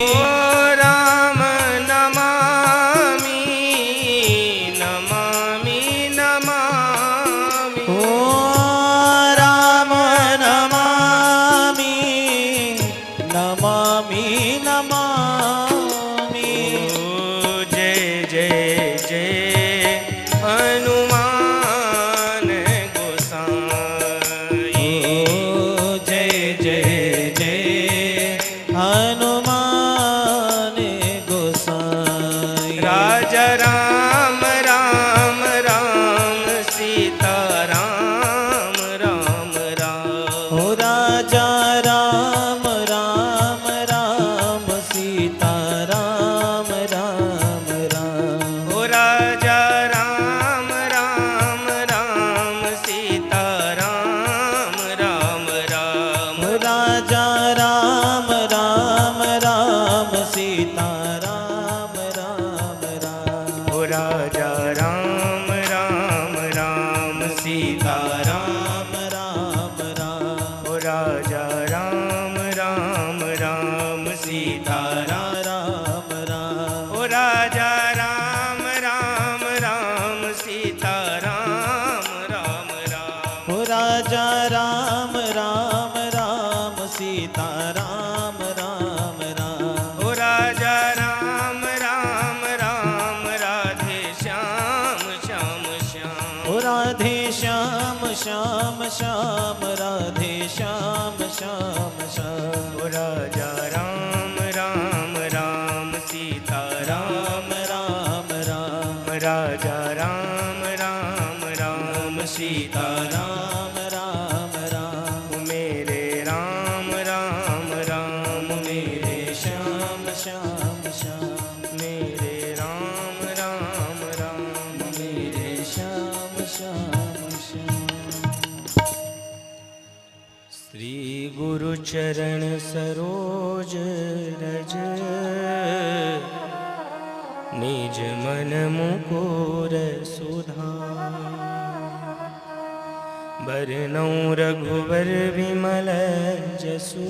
राम नमामि नमामि नमामि ओ राम नमामि नमामि नमामि ओ जय जय जय हनुमान गोसाई ओ जय जय जय हनुमान गोसाई राजा राम राम राम सीता राम राम राम ओ राजा राम राम राम सीता राम राम राम ओ राजा राम राम राम सीता राम राम राम ओ राजा राम राम राम सीता राम राम राम ओ राजा राम राम राम सीता राम राम राम ओ राजा राम राम राम सीता राम राम राम ओ राजा राम राम राम सीता राम राम राम ओ राजा राम राम राम सीता राम राम राम ओ राजा राम राम राम राधे श्याम श्याम श्याम ओ राधे श्याम श्याम श्याम राधे श्याम श्याम श्याम ओ राजा राम राम राम सीता राम राम राम राजा राम राम राम सीता राम राम राम राम मेरे राम राम राम मेरे श्याम श्याम श्याम मेरे राम राम राम मेरे श्याम श्याम श्याम श्री गुरु चरण सरोज रज निज मन मुकुर सुधार बरनौ रघुवर विमल जसु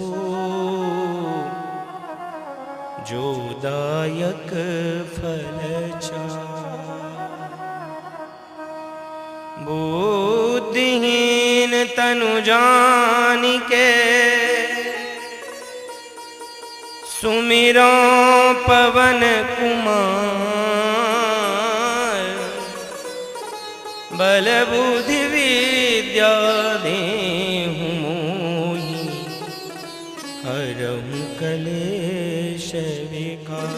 जो दायक फल बुद्धिहीन तनु जानिके सुमिरो पवन कुमार बल बुद्धि विद्या देहु मोहि हरहु कलेश विकार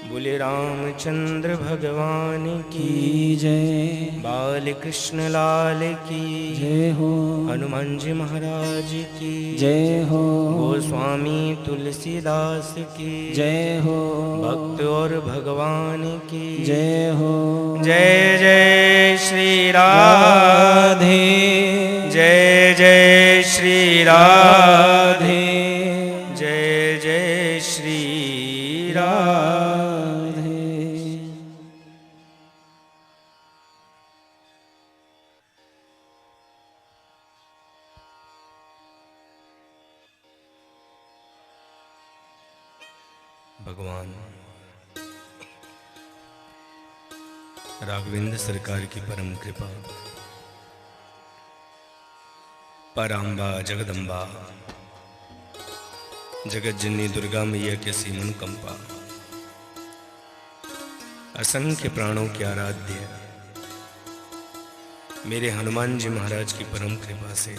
बोले रामचंद्र भगवान की की जय बाल कृष्ण लाल की जय हो हनुमान जी महाराज की जय हो गोस्वामी तुलसीदास की जय हो भक्त और भगवान की जय हो जय जय श्री राम राधे जय जय श्री राम राधे जय जय श्री राम राधे भगवान राघवेंद्र सरकार की परम कृपा पराम्बा जगदम्बा जगत जननी दुर्गा मैया के सीमन कंपा असंख्य प्राणों के आराध्य मेरे हनुमान जी महाराज की परम कृपा से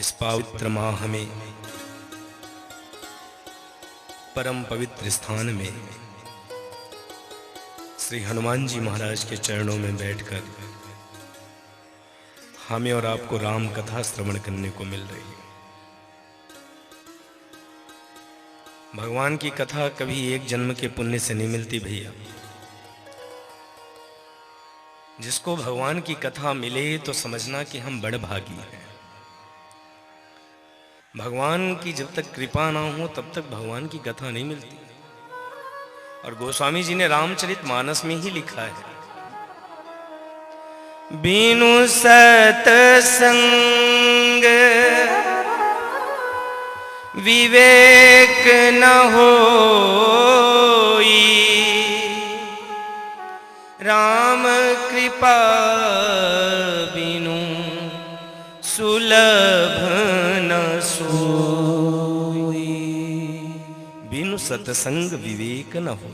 इस पवित्र माह में परम पवित्र स्थान में श्री हनुमान जी महाराज के चरणों में बैठकर हमें और आपको राम कथा श्रवण करने को मिल रही है। भगवान की कथा कभी एक जन्म के पुण्य से नहीं मिलती भैया। जिसको भगवान की कथा मिले तो समझना कि हम बड़ भागी हैं। भगवान की जब तक कृपा ना हो तब तक भगवान की कथा नहीं मिलती। और गोस्वामी जी ने रामचरित मानस में ही लिखा है, बिनु सतसंग विवेक न होई, राम कृपा बिनु सुलभ न सोई। बिनु सत्संग विवेक न हो।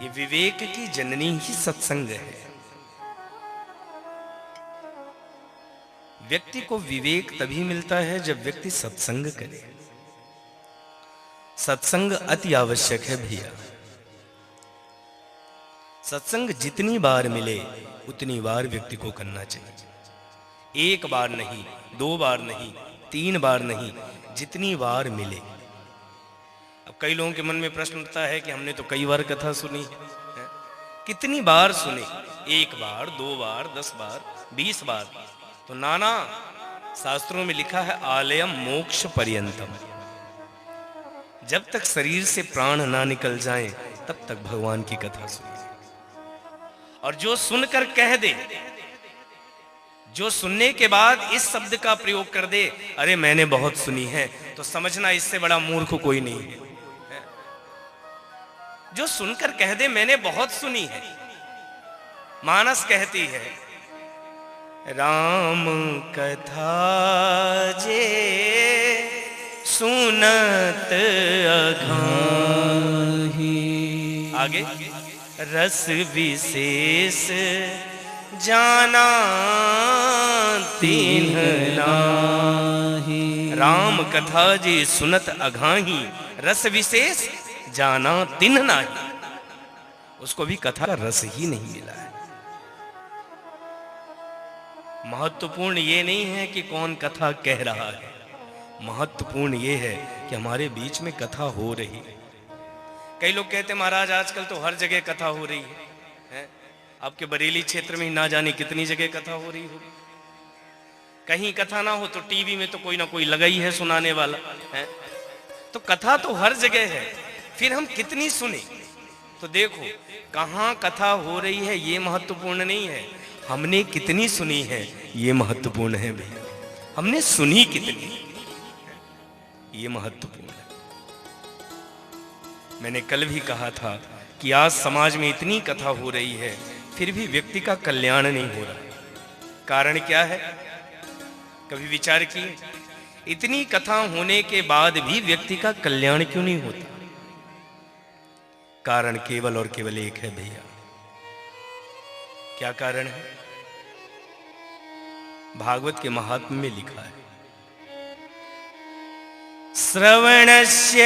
ये विवेक की जननी ही सत्संग है। व्यक्ति को विवेक तभी मिलता है जब व्यक्ति सत्संग करे। सत्संग अति आवश्यक है भैया। सत्संग जितनी बार मिले उतनी बार व्यक्ति को करना चाहिए। एक बार नहीं, दो बार नहीं, तीन बार नहीं, जितनी बार मिले। अब कई लोगों के मन में प्रश्न उठता है कि हमने तो कई बार कथा सुनी है। कितनी बार सुने? एक बार, दो बार, 10 बार, 20 बार? तो नाना शास्त्रों में लिखा है आलयम मोक्ष पर्यंतम। जब तक शरीर से प्राण ना निकल जाएं तब तक भगवान की कथा सुनिए। और जो सुनकर कह दे, जो सुनने के बाद इस शब्द का प्रयोग कर दे, अरे मैंने बहुत सुनी है, तो समझना इससे बड़ा मूर्ख कोई नहीं है। जो सुनकर कह दे मैंने बहुत सुनी है। मानस कहती है राम कथा जे सुनत अघाही। आगे रस विशेष जाना तिन्ह नाही। राम कथा जे सुनत अघाही, रस विशेष जाना तिन्ह नाही। उसको भी कथा का रस ही नहीं मिला है। महत्वपूर्ण ये नहीं है कि कौन कथा कह रहा है, महत्वपूर्ण ये है कि हमारे बीच में कथा हो रही है। कई लोग कहते हैं महाराज आजकल तो हर जगह कथा हो रही है। आपके बरेली क्षेत्र में ही ना जाने कितनी जगह कथा हो रही हो। कहीं कथा ना हो तो टीवी में तो कोई ना कोई लगा ही है सुनाने वाला है। तो कथा तो हर जगह है, फिर हम कितनी सुने? तो देखो कहाँ कथा हो रही है ये महत्वपूर्ण नहीं है, हमने कितनी सुनी है ये महत्वपूर्ण है भैया। हमने सुनी कितनी ये महत्वपूर्ण है। मैंने कल भी कहा था कि आज समाज में इतनी कथा हो रही है फिर भी व्यक्ति का कल्याण नहीं हो रहा। कारण क्या है? कभी विचार किए? इतनी कथा होने के बाद भी व्यक्ति का कल्याण क्यों नहीं होता? कारण केवल और केवल एक है भैया। क्या कारण है? भागवत के महात्म्य में लिखा है श्रवणस्य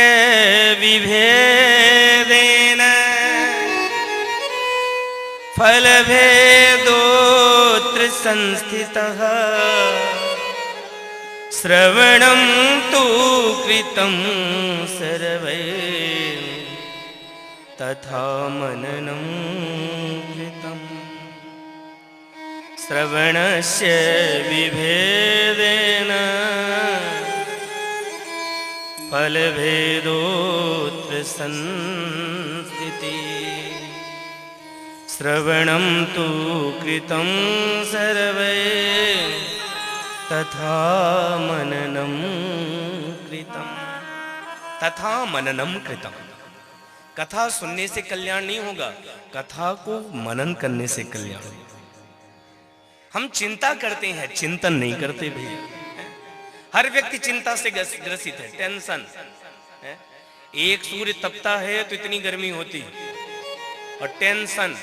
विभेदेन फलभेदोत्र संस्थितः श्रवणं तु कृतं सर्वैः तथा मननं कृतम्। श्रवणस्य विभेदेन फलभेदोत्र संस्थितिः श्रवणं तु कृतं सर्वैः तथा मननं कृतम्। तथा मननं कृतम्। कथा सुनने से कल्याण नहीं होगा, कथा को मनन करने से कल्याण होगा। हम चिंता करते हैं, चिंतन नहीं करते भैया। हर व्यक्ति चिंता से ग्रसित है, टेंशन है। एक सूर्य तपता है तो इतनी गर्मी होती है, और टेंशन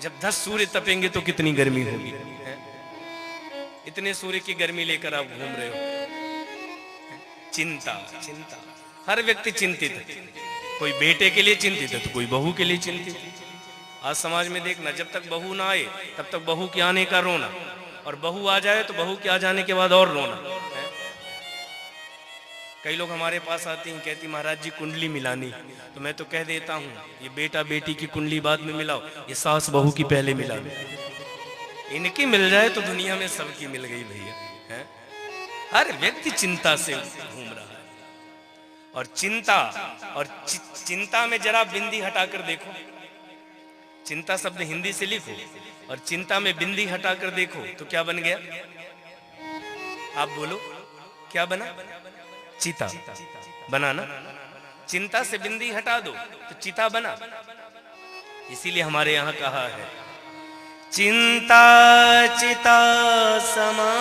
जब 10 सूर्य तपेंगे तो कितनी गर्मी होगी है? इतने सूर्य की गर्मी लेकर आप घूम रहे हो। चिंता चिंता, हर व्यक्ति चिंतित है। कोई बेटे के लिए चिंतित है तो कोई बहू के लिए चिंतित है। आज समाज में देखना, जब तक बहू ना आए तब तक बहू के आने का रोना, और बहू आ जाए तो बहू के आ जाने के बाद और रोना है। कई लोग हमारे पास आते हैं, कहती महाराज जी कुंडली मिलानी, तो मैं तो कह देता हूँ ये बेटा बेटी की कुंडली बाद में मिलाओ, ये सास बहू की पहले मिला दो। इनकी मिल जाए तो दुनिया में सबकी मिल गई भैया है। हर व्यक्ति चिंता से घूम रहा है। और चिंता में जरा बिंदी हटाकर देखो, चिंता शब्द हिंदी से लिखो और चिंता में बिंदी हटाकर देखो तो क्या बन गया? आप बोलो क्या बना? चिता बना ना। चिंता से बिंदी हटा दो तो चिता बना। इसीलिए हमारे यहाँ कहा है, चिंता चिता समा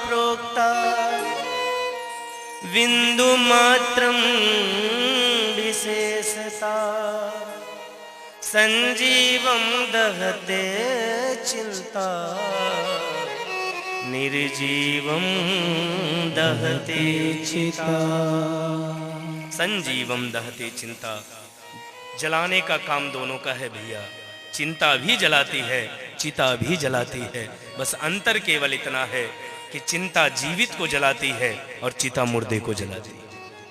प्रोक्ता बिंदु मात्रम विशेषता संजीवम दहते चिंता निर्जीवम दहते चिता। संजीवम दहते चिंता, जलाने का काम दोनों का है भैया। चिंता भी जलाती है, चिता भी जलाती है। बस अंतर केवल इतना है कि चिंता जीवित को जलाती है और चिता मुर्दे को जलाती है।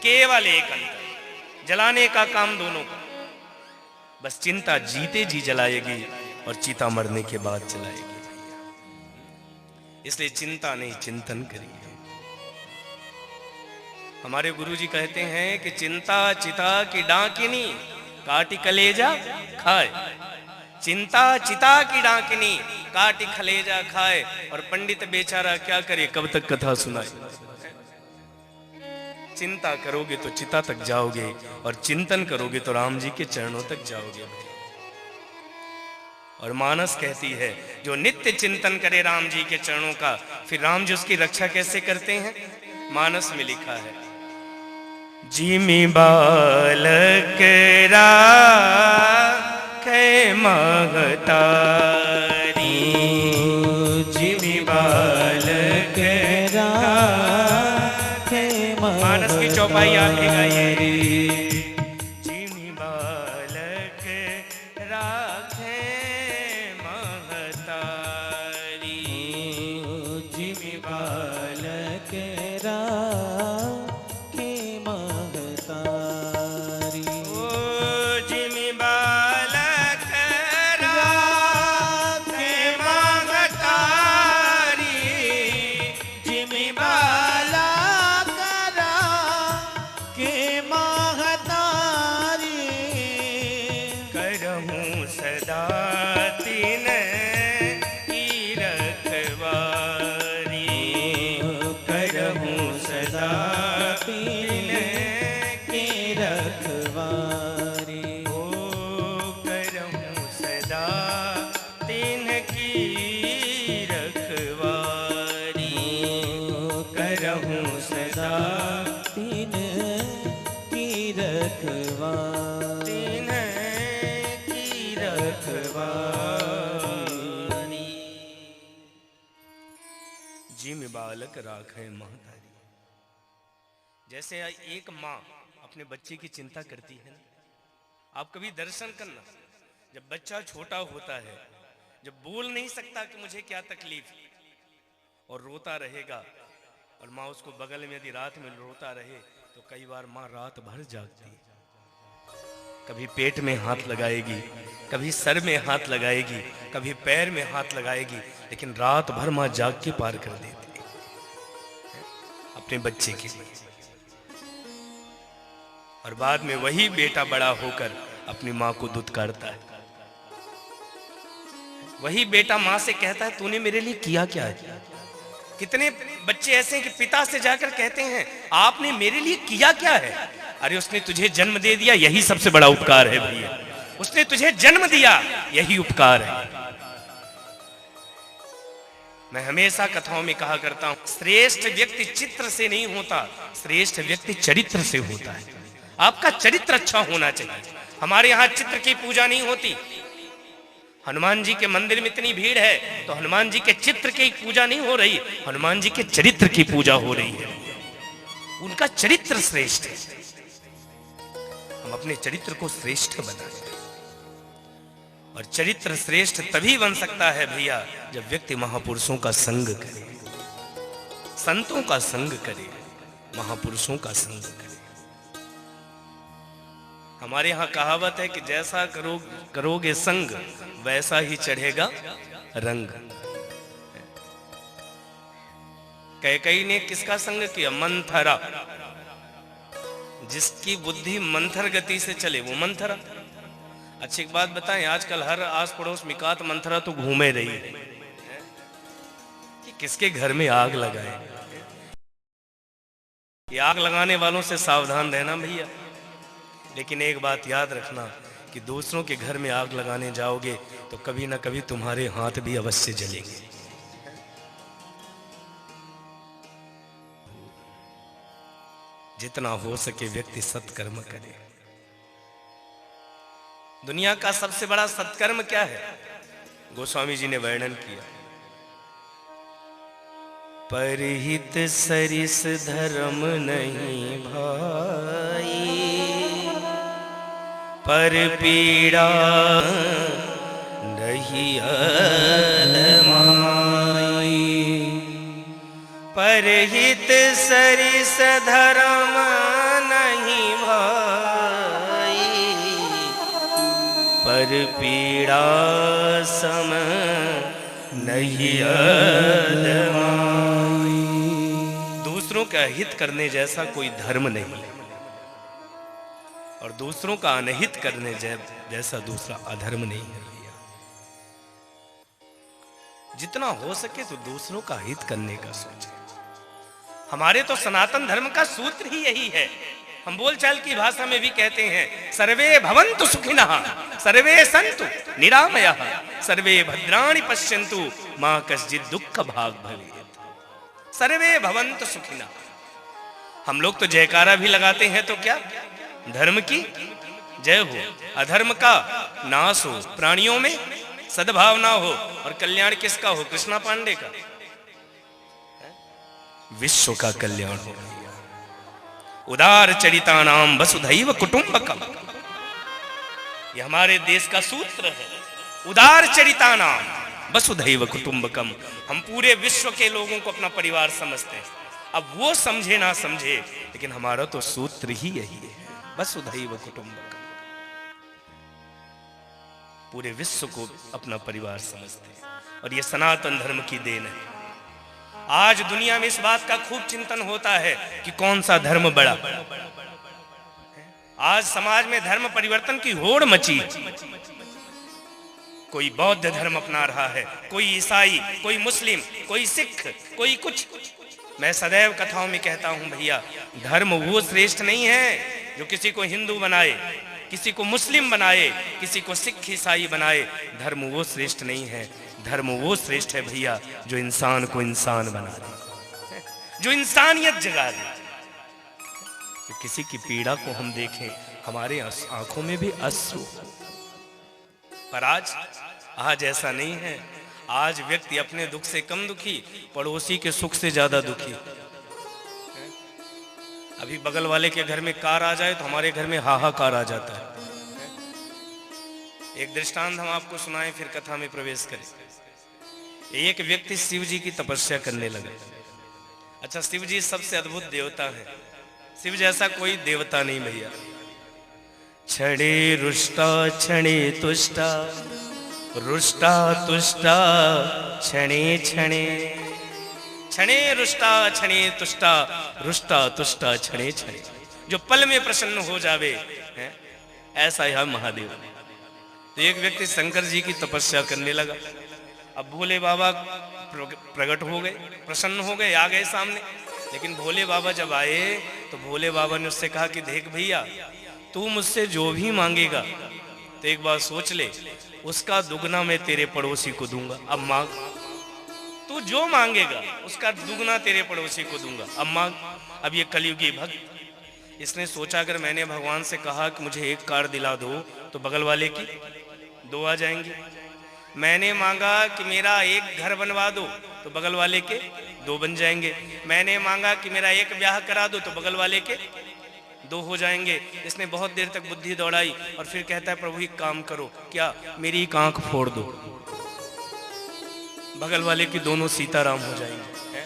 केवल एक अंतर, जलाने का काम दोनों का। बस चिंता जीते जी जलाएगी और चिता मरने के बाद जलाएगी भैया। इसलिए चिंता नहीं, चिंतन करिए। हमारे गुरुजी कहते हैं कि चिंता चिता की डाकिनी काटी कलेजा खाए। चिंता चिता की डाकिनी काटी कलेजा खाए। और पंडित बेचारा क्या करे, कब तक कथा सुनाए। चिंता करोगे तो चिता तक जाओगे और चिंतन करोगे तो राम जी के चरणों तक जाओगे। और मानस कहती है, जो नित्य चिंतन करे राम जी के चरणों का, फिर राम जी उसकी रक्षा कैसे करते हैं? मानस में लिखा है, जिमि बालक राखे महतारी, जिमि बालक राखे महतारी। मानस की चौपाई आगे गाइए, जिमि बालक राखे महतारी, जिमि बालक जिमि बालक राखे महतारी। जैसे एक माँ अपने बच्चे की चिंता करती है ना, आप कभी दर्शन करना, जब बच्चा छोटा होता है, जब बोल नहीं सकता कि मुझे क्या तकलीफ, और रोता रहेगा, और माँ उसको बगल में यदि रात में रोता रहे तो कई बार माँ रात भर जागती है। कभी पेट में हाथ लगाएगी, कभी सर में हाथ लगाएगी, कभी पैर में हाथ लगाएगी, लेकिन रात भर माँ जाग के पार कर देती है अपने बच्चे के लिए। और बाद में वही बेटा बड़ा होकर अपनी माँ को दुत्कारता है। वही बेटा माँ से कहता है, तूने मेरे लिए किया क्या है? कितने बच्चे ऐसे हैं कि पिता से जाकर कहते हैं, आपने मेरे लिए किया क्या है? अरे उसने तुझे जन्म दे दिया, यही सबसे बड़ा उपकार है भैया। उसने तुझे जन्म दिया, यही उपकार है। मैं हमेशा कथाओं में कहा करता हूं, श्रेष्ठ व्यक्ति चित्र से नहीं होता, श्रेष्ठ व्यक्ति चरित्र से होता है। आपका चरित्र अच्छा होना चाहिए। हमारे यहाँ चित्र की पूजा नहीं होती। हनुमान जी के मंदिर में इतनी भीड़ है तो हनुमान जी के चित्र की पूजा नहीं हो रही, हनुमान जी के चरित्र की पूजा हो रही है। उनका चरित्र श्रेष्ठ है। हम अपने चरित्र को श्रेष्ठ बनाएं। और चरित्र श्रेष्ठ तभी बन सकता है भैया जब व्यक्ति महापुरुषों का संग करे, संतों का संग करे, महापुरुषों का संग करे। हमारे यहाँ कहावत है कि जैसा करोगे संग वैसा ही चढ़ेगा रंग। कैकेयी ने किसका संग किया? मंथरा। जिसकी बुद्धि मंथर गति से चले वो मंथरा। अच्छी एक बात बताएं, आजकल हर आस पड़ोस मिकात मंथरा तो घूमे रही है कि किसके घर में आग लगाए। ये आग लगाने वालों से सावधान रहना भैया। लेकिन एक बात याद रखना कि दूसरों के घर में आग लगाने जाओगे तो कभी ना कभी तुम्हारे हाथ भी अवश्य जलेंगे। जितना हो सके व्यक्ति सत्कर्म करे। दुनिया का सबसे बड़ा सत्कर्म क्या है? गोस्वामी जी ने वर्णन किया, परहित सरिस धर्म नहीं भाई, पर पीड़ा नहीं अदमाई। परहित सरिस धर्म नहीं भाई, पर पीड़ा सम नहीं अदमाई। दूसरों का हित करने जैसा कोई धर्म नहीं और दूसरों का अनहित करने जैसा दूसरा अधर्म नहीं है। जितना हो सके तो दूसरों का हित करने का सोचें। हमारे तो सनातन धर्म का सूत्र ही यही है। हम बोलचाल की भाषा में भी कहते हैं, सर्वे भवन्तु सुखिनः, सर्वे सन्तु निरामयः, सर्वे भद्राणि पश्यन्तु, मां कश्चित् दुःख भाग् भवेत्। सर्वे भवन्तु सुखिनः। हम लोग तो जयकारा भी लगाते हैं, तो क्या धर्म की जय हो, अधर्म का नाश हो, प्राणियों में सद्भावना हो, और कल्याण किसका हो? कृष्णा पांडे का। विश्व का कल्याण हो। उदार चरितानाम वसुधैव कुटुंबकम, ये हमारे देश का सूत्र है। उदार चरितानाम वसुधैव कुटुंबकम। हम पूरे विश्व के लोगों को अपना परिवार समझते हैं। अब वो समझे ना समझे, लेकिन हमारा तो सूत्र ही यही है, वसुधैव कुटुंबकम। पूरे विश्व को अपना परिवार समझते हैं, और ये सनातन धर्म की देन है। आज दुनिया में इस बात का खूब चिंतन होता है कि कौन सा धर्म बड़ा। आज समाज में धर्म परिवर्तन की होड़ मची। कोई बौद्ध धर्म अपना रहा है, कोई ईसाई, कोई मुस्लिम, कोई सिख, कोई कुछ। मैं सदैव कथाओं में कहता हूं भैया, धर्म वो श्रेष्ठ नहीं है जो किसी को हिंदू बनाए, किसी को मुस्लिम बनाए, किसी को सिख ईसाई बनाए। धर्म वो श्रेष्ठ नहीं है। धर्म वो श्रेष्ठ है भैया जो इंसान को इंसान बना दे, जो इंसानियत जगा दे। तो किसी की पीड़ा को हम देखें, हमारे आंखों में भी अश्रु। पर आज ऐसा नहीं है। आज व्यक्ति अपने दुख से कम दुखी, पड़ोसी के सुख से ज्यादा दुखी। अभी बगल वाले के घर में कार आ जाए तो हमारे घर में हाहाकार आ जाता है। एक दृष्टांत हम आपको सुनाएं, फिर कथा में प्रवेश करें। एक व्यक्ति शिव जी की तपस्या करने लगा। अच्छा, शिव जी सबसे अद्भुत देवता है। शिव जैसा कोई देवता नहीं भैया। क्षणे रुष्टा क्षणे तुष्टा, रुष्टा तुष्टा क्षणे क्षणे, क्षणे रुष्टा क्षणे तुष्टा, रुष्टा तुष्टा क्षणे क्षणे। जो पल में प्रसन्न हो जावे है, ऐसा है महादेव। तो एक व्यक्ति शंकर जी की तपस्या करने लगा। अब भोले बाबा प्रकट हो गए, प्रसन्न हो गए, आ गए सामने। लेकिन भोले बाबा जब आए तो भोले बाबा ने उससे कहा कि देख भैया, तू मुझसे जो भी मांगेगा तो एक बार सोच ले, उसका दुगना मैं तेरे पड़ोसी को दूंगा। अब मांग, तू जो मांगेगा उसका दुगना तेरे पड़ोसी को दूंगा। अब मांग। अब ये कलयुगी भक्त, इसने सोचा अगर मैंने भगवान से कहा कि मुझे एक कार दिला दो तो बगल वाले की दो आ जाएंगी। मैंने मांगा कि मेरा एक घर बनवा दो तो बगल वाले के दो बन जाएंगे। मैंने मांगा कि मेरा एक ब्याह करा दो तो बगल वाले के दो हो जाएंगे। इसने बहुत देर तक बुद्धि दौड़ाई और फिर कहता है प्रभु एक काम करो, क्या मेरी एक आंख फोड़ दो, बगल वाले की दोनों सीताराम हो जाएंगे।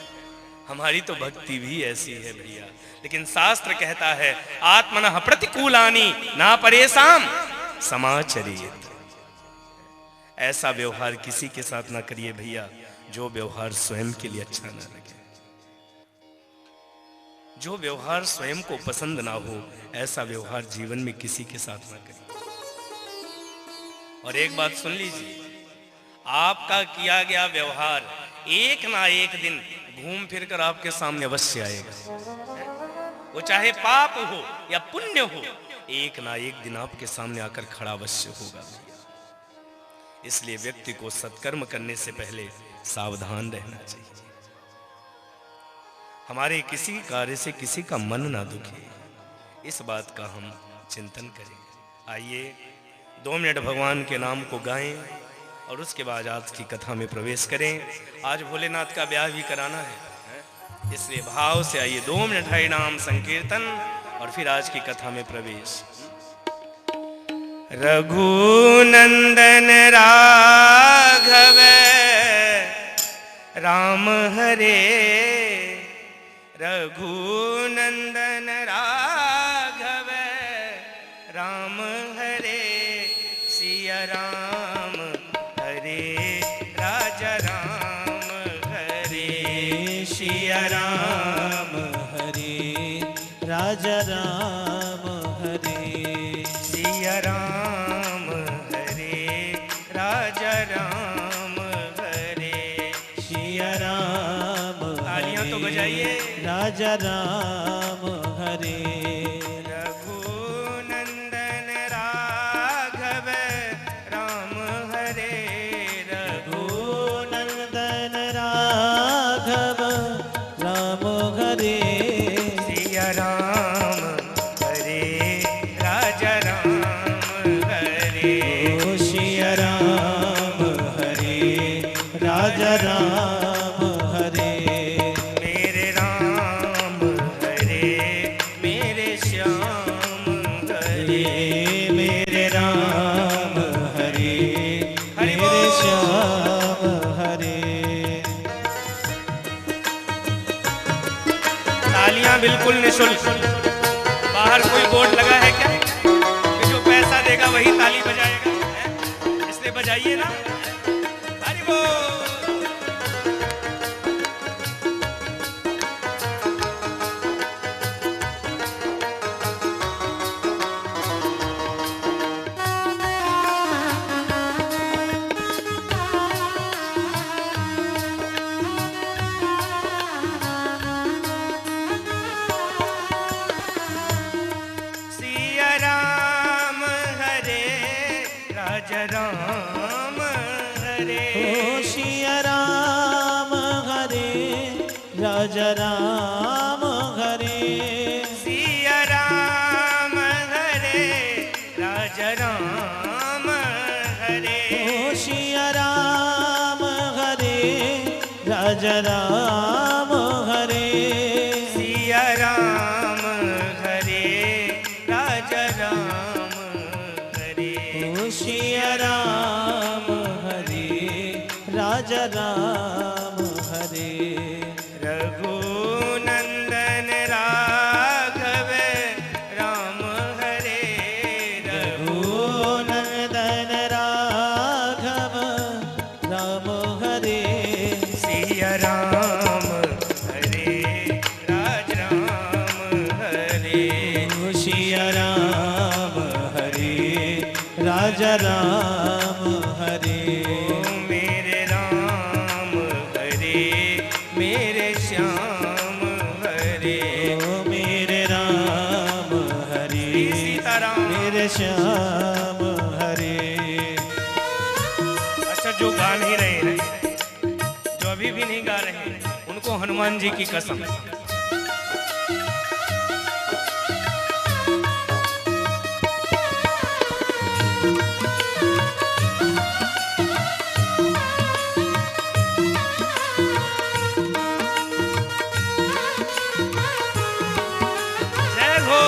हमारी तो भक्ति भी ऐसी है भैया। लेकिन शास्त्र कहता है आत्मनः प्रतिकूलानि ना परेशान समाचरियेत। ऐसा व्यवहार किसी के साथ ना करिए भैया जो व्यवहार स्वयं के लिए अच्छा ना लगे। जो व्यवहार स्वयं को पसंद ना हो, ऐसा व्यवहार जीवन में किसी के साथ ना करिए। और एक बात सुन लीजिए, आपका किया गया व्यवहार एक ना एक दिन घूम फिर कर आपके सामने अवश्य आएगा। वो चाहे पाप हो या पुण्य हो, एक ना एक दिन आपके सामने आकर खड़ा अवश्य होगा भैया। इसलिए व्यक्ति को सत्कर्म करने से पहले सावधान रहना चाहिए। हमारे किसी कार्य से किसी का मन ना दुखे, इस बात का हम चिंतन करें। आइए 2 मिनट भगवान के नाम को गाएं और उसके बाद आज की कथा में प्रवेश करें। आज भोलेनाथ का ब्याह भी कराना है, इसलिए भाव से आइए 2 मिनट हरि नाम संकीर्तन और फिर आज की कथा में प्रवेश। रघुनंदन राघव राम हरे, रघुनंदन राघव राम हरे, सिया राम हरे राजा राम हरे, सिया राम हरे राजा राम हरे, सिया राम हरे राजा राम हरे, सिया राम तालियां तो बजाइए। राजा राम हरे, रघुनंदन राघव राम हरे, रघुनंदन राघव राम हरे, सिया राम हरे राजा राम हरे, ओ सिया राम हरे राजा राम हरे, मेरे राम हरे मेरे श्याम हरे, मेरे राम हरे हरि मेरे बोल। श्याम हरे। तालियां बिल्कुल निःशुल्क। बाहर कोई बोर्ड लगा है क्या कि जो पैसा देगा वही ताली बजाएगा? इसलिए बजाइए ना। हरि बोल। सिया राम हरे राजा राम हरे, ओ सिया राम हरे राजा राम हरे, सिया राम हरे राजा राम हरे, ओ सिया राम हरे राजा राम हरे, सिया राम हरे राजा राम हरे, ओ सिया राम हरे राजा राम हरे, रघुनंदन राघव राम हरे, रघुनंदन राघव राम हरे, सिया राम हरे राजा राम हरे, सिया राम हरे राजा राम हरे, मेरे राम हरे मेरे श्याम हरे, ओ मेरे राम हरे सीताराम। मेरे श्याम हरे। अच्छा, जो गा नहीं रहे हैं, जो अभी भी नहीं गा रहे हैं, उनको हनुमान जी की कसम। जय हो।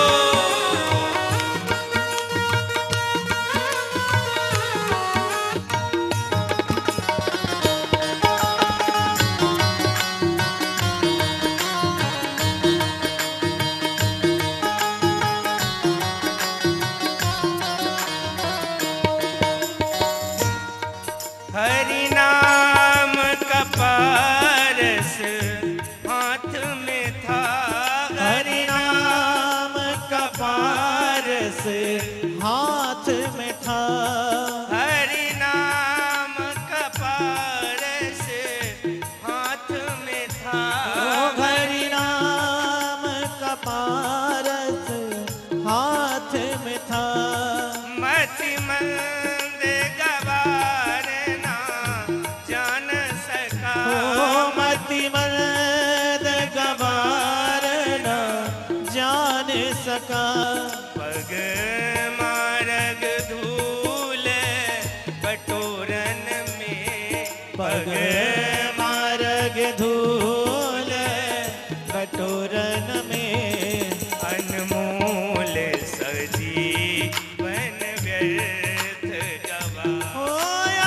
मान सका। पग मारग धूल बटोरन में, पग मारग धूल बटोरन में, अनमोल सजीवन व्यर्थ गवा। ओ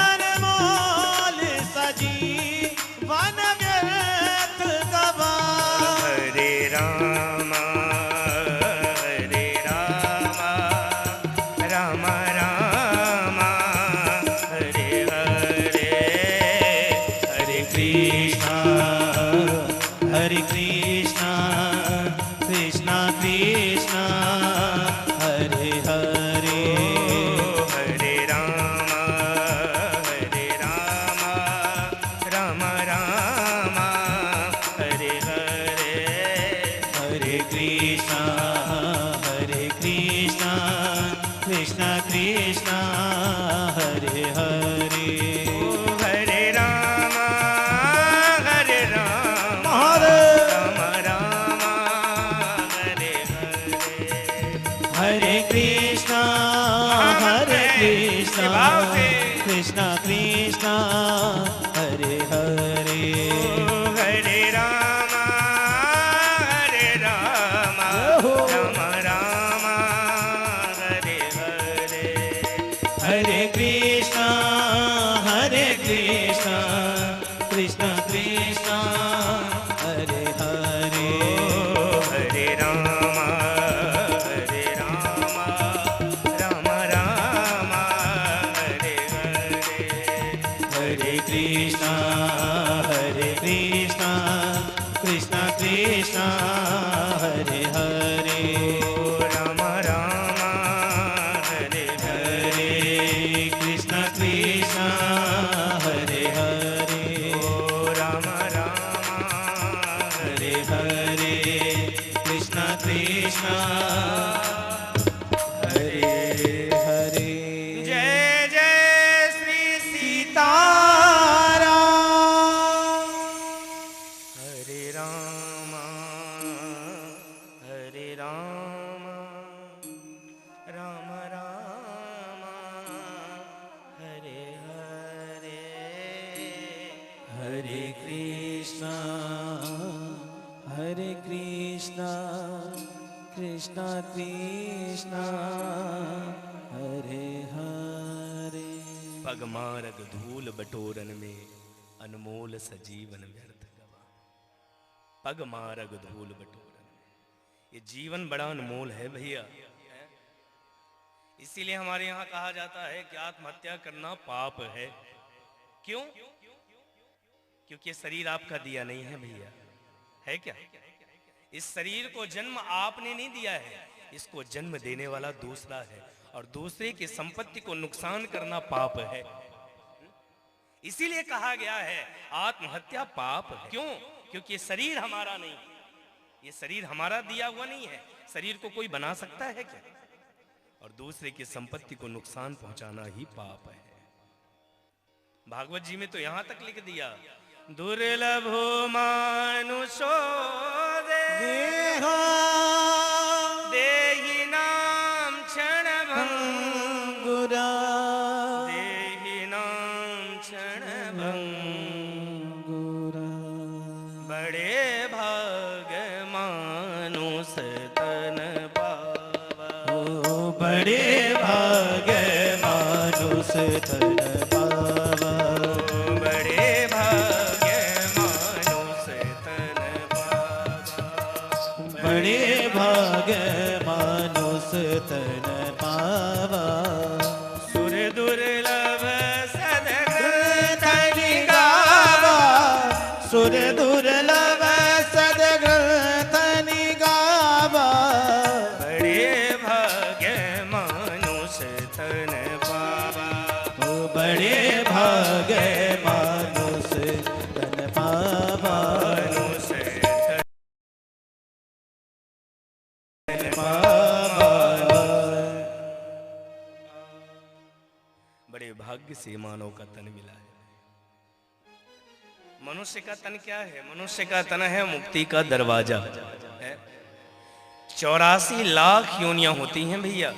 अनमोल सजीवन व्यर्थ गवा। हरे रामा राम राम हरे हरे, हरे कृष्णा कृष्णा कृष्णा हरे हरे। हरे राम राम राम हरे हरे, हरे कृष्णा कृष्णा कृष्णा हरे हरे। हरे राम हरे राम राम हरे हरे। हरे कृष्णा कृष्णा कृष्णा हरे हरे। हरे राम राम राम हरे हरे। हरे कृष्णा कृष्णा कृष्णा हरे हरे। हरे राम राम राम हरे हरे। हरे कृष्णा कृष्णा कृष्णा हरे हरे। राम राम हरे हरे कृष्णा हरे हरे। राम राम हरे हरे कृष्णा हरे हरे। जय जय श्री सीता। तारा हरे राम राम राम हरे हरे। हरे कृष्णा कृष्णा कृष्णा हरे हरे। पग मारग धूल बटोरन में, अनमोल सजीवन व्यर्थ गवा। पग मारग धूल बटोरन में, ये जीवन बड़ा अनमोल है भैया। इसीलिए हमारे यहाँ कहा जाता है कि आत्महत्या करना पाप है। क्यों? क्योंकि ये शरीर आपका दिया नहीं है भैया, है क्या? इस शरीर को जन्म आपने नहीं दिया है, इसको जन्म देने वाला दूसरा है, और दूसरे की संपत्ति को नुकसान करना पाप है। इसीलिए कहा गया है आत्महत्या पाप है। क्यों? क्योंकि ये शरीर हमारा नहीं, ये शरीर हमारा दिया हुआ नहीं है। शरीर को कोई बना सकता है क्या? और दूसरे की संपत्ति को नुकसान पहुंचाना ही पाप है। भागवत जी में तो यहां तक लिख दिया, दुर्लभो मानुषो देहि नाम क्षण भंगुरा देहि नाम क्षण भंगुरा। बड़े भाग मानुष तन पावा। ओ बड़े भाग मानुष तन पावा। बड़े भाग मानुष तन पावा। बड़े भाग मानुष तन पावा। सुर दुर्लभ धन गावा सुर दुर्लभ सदग्रथन गावा। बड़े भाग्य मानुष तन पावा। ओ बड़े भाग मानुष तन पावा। मानुष तन पावा। बड़े भाग्य से मानव का तन मिला है। मनुष्य का तन क्या है? मनुष्य का तन है मुक्ति का दरवाजा है। 84 लाख योनियां होती हैं भैया,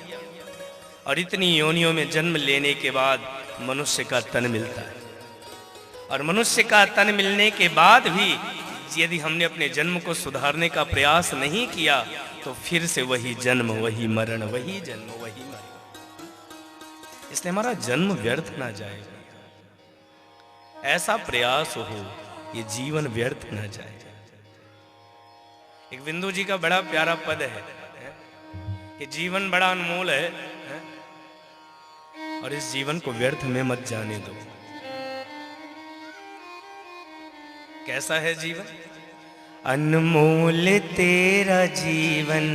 और इतनी योनियों में जन्म लेने के बाद मनुष्य का तन मिलता है। और मनुष्य का तन मिलने के बाद भी यदि हमने अपने जन्म को सुधारने का प्रयास नहीं किया तो फिर से वही जन्म, वही मरण, वही जन्म, वही मरण। इसलिए हमारा जन्म व्यर्थ ना जाए, ऐसा प्रयास हो ये जीवन व्यर्थ ना जाए। एक बिंदु जी का बड़ा प्यारा पद है कि जीवन बड़ा अनमोल है और इस जीवन को व्यर्थ में मत जाने दो। कैसा है जीवन? अनमोल तेरा जीवन